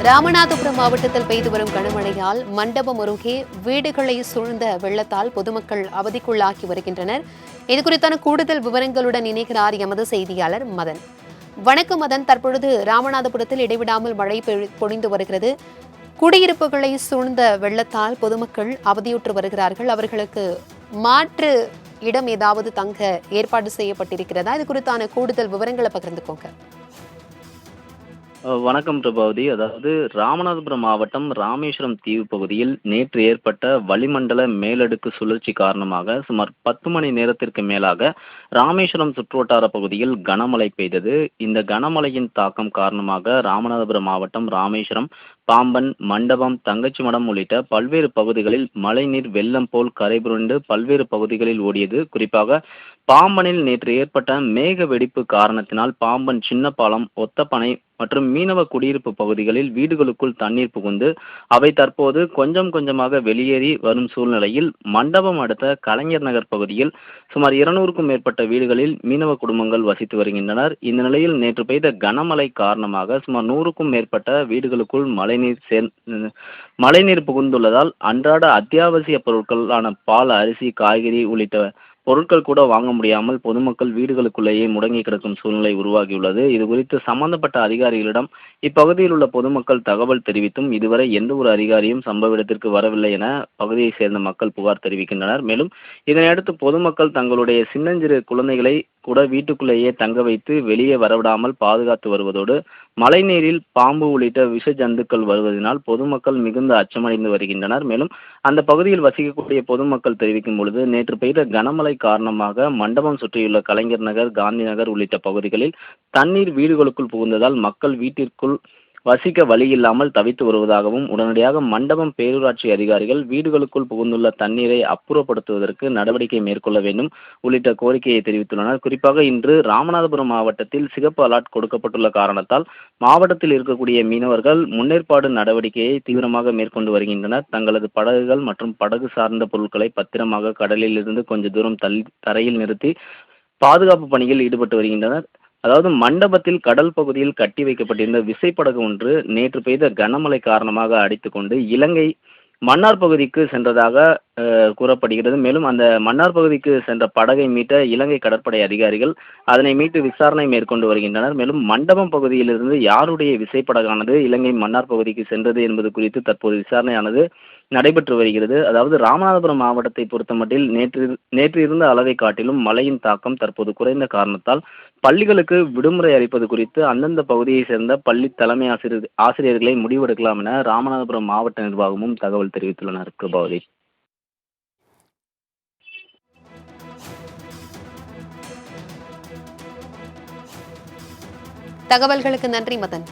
ராமநாதபுரம் மாவட்டத்தில் பெய்து வரும் கனமழையால் மண்டபம் அருகே வீடுகளை சூழ்ந்த வெள்ளத்தால் பொதுமக்கள் அவதிக்குள்ளாகி வருகின்றனர். இதுகுறித்தான கூடுதல் விவரங்களுடன் இணைகிறார் எமது செய்தியாளர் மதன். வணக்கம் மதன். தற்பொழுது ராமநாதபுரத்தில் இடைவிடாமல் மழை பொழிந்து வருகிறது. குடியிருப்புகளை சூழ்ந்த வெள்ளத்தால் பொதுமக்கள் அவதியுற்று வருகிறார்கள். அவர்களுக்கு மாற்று இடம் ஏதாவது தங்க ஏற்பாடு செய்யப்பட்டிருக்கிறதா? இது குறித்தான கூடுதல் விவரங்களை பகிர்ந்துக்கோங்க. வணக்கம் பிரபாவதி. அதாவது ராமநாதபுரம் மாவட்டம் ராமேஸ்வரம் தீவு பகுதியில் நேற்று ஏற்பட்ட வளிமண்டல மேலடுக்கு சுழற்சி காரணமாக சுமார் 10 மணி நேரத்திற்கு மேலாக ராமேஸ்வரம் சுற்றுவட்டார பகுதியில் கனமழை பெய்தது. இந்த கனமழையின் தாக்கம் காரணமாக ராமநாதபுரம் மாவட்டம் ராமேஸ்வரம், பாம்பன், மண்டபம், தங்கச்சிமடம் உள்ளிட்ட பல்வேறு பகுதிகளில் மழைநீர் வெள்ளம் போல் கரைபுரண்டு பல்வேறு பகுதிகளில் ஓடியது. குறிப்பாக பாம்பனில் நேற்று ஏற்பட்ட மேக வெடிப்பு காரணத்தினால் பாம்பன் சின்னப்பாலம், ஒத்தப்பனை மற்றும் மீனவ குடியிருப்பு பகுதிகளில் வீடுகளுக்குள் தண்ணீர் புகுந்து அவை தற்போது கொஞ்சம் கொஞ்சமாக வெளியேறி வரும் சூழ்நிலையில் மண்டபம் அடுத்த கலைஞர் நகர் பகுதியில் சுமார் 200க்கும் மேற்பட்ட வீடுகளில் மீனவ குடும்பங்கள் வசித்து வருகின்றனர். இந்த நிலையில் நேற்று பெய்த கனமழை காரணமாக சுமார் 100க்கும் மேற்பட்ட வீடுகளுக்குள் மழைநீர் புகுந்துள்ளதால் அன்றாட அத்தியாவசிய பொருட்களான பால், அரிசி, காய்கறி உள்ளிட்ட பொருட்கள் கூட வாங்க முடியாமல் பொதுமக்கள் வீடுகளுக்குள்ளேயே முடங்கி கிடக்கும் சூழ்நிலை உருவாகியுள்ளது. இது குறித்து சம்பந்தப்பட்ட அதிகாரிகளிடம் இப்பகுதியில் உள்ள பொதுமக்கள் தகவல் தெரிவித்தும் இதுவரை எந்த ஒரு அதிகாரியும் சம்பவ இடத்திற்கு வரவில்லை என பகுதியை சேர்ந்த மக்கள் புகார் தெரிவிக்கின்றனர். மேலும் இதனையடுத்து பொதுமக்கள் தங்களுடைய சின்னஞ்சிறு குழந்தைகளை கூட வீட்டுக்குள்ளேயே தங்க வைத்து வெளியே வரவிடாமல் பாதுகாத்து வருவதோடு மழைநீரில் பாம்பு உள்ளிட்ட விஷ ஜந்துக்கள் வருவதனால் பொதுமக்கள் மிகுந்த அச்சமடைந்து வருகின்றனர். மேலும் அந்த பகுதியில் வசிக்கக்கூடிய பொதுமக்கள் தெரிவிக்கும் பொழுது நேற்று பெய்த கனமழை காரணமாக மண்டபம் சுற்றியுள்ள கலைஞர் நகர், காந்தி நகர் உள்ளிட்ட பகுதிகளில் தண்ணீர் வீடுகளுக்குள் புகுந்ததால் மக்கள் வீட்டிற்குள் வசிக்க வழியில்லாமல் தவித்து வருவதாகவும் உடனடியாக மண்டபம் பேரூராட்சி அதிகாரிகள் வீடுகளுக்குள் புகுந்துள்ள தண்ணீரை அப்புறப்படுத்துவதற்கு நடவடிக்கை மேற்கொள்ள வேண்டும் உள்ளிட்ட கோரிக்கையை தெரிவித்துள்ளனர். குறிப்பாக இன்று ராமநாதபுரம் மாவட்டத்தில் சிகப்பு அலர்ட் கொடுக்கப்பட்டுள்ள காரணத்தால் மாவட்டத்தில் இருக்கக்கூடிய மீனவர்கள் முன்னேற்பாடு நடவடிக்கையை தீவிரமாக மேற்கொண்டு வருகின்றனர். தங்களது படகுகள் மற்றும் படகு சார்ந்த பொருட்களை பத்திரமாக கடலில் இருந்து கொஞ்ச தூரம் தரையில் நிறுத்தி பாதுகாப்பு பணியில் ஈடுபட்டு வருகின்றனர். அதாவது மண்டபத்தில் கடல் பகுதியில் கட்டி வைக்கப்பட்டிருந்த விசைப்படகு ஒன்று நேற்று பெய்த கனமழை காரணமாக அடித்துக்கொண்டு இலங்கை மன்னார் பகுதிக்கு சென்றதாக கூறப்படுகிறது. மேலும் அந்த மன்னார் பகுதிக்கு சென்ற படகை மீட்ட இலங்கை கடற்படை அதிகாரிகள் அதனை மீட்டு விசாரணை மேற்கொண்டு வருகின்றனர். மேலும் மண்டபம் பகுதியிலிருந்து யாருடைய விசைப்படகானது இலங்கை மன்னார் பகுதிக்கு சென்றது என்பது குறித்து தற்போது விசாரணையானது நடைபெற்று வருகிறது. அதாவது ராமநாதபுரம் மாவட்டத்தை பொறுத்தமட்டில் நேற்று இருந்த அளவை காட்டிலும் மழையின் தாக்கம் தற்போது குறைந்த காரணத்தால் பள்ளிகளுக்கு விடுமுறை அளிப்பது குறித்து அந்தந்த பகுதியை சேர்ந்த பள்ளி தலைமை ஆசிரியர்களை முடிவெடுக்கலாம் என ராமநாதபுரம் மாவட்ட நிர்வாகமும் தகவல் தெரிவித்துள்ளனர். பிரபாவதி. தகவல்களுக்கு நன்றி மதன்.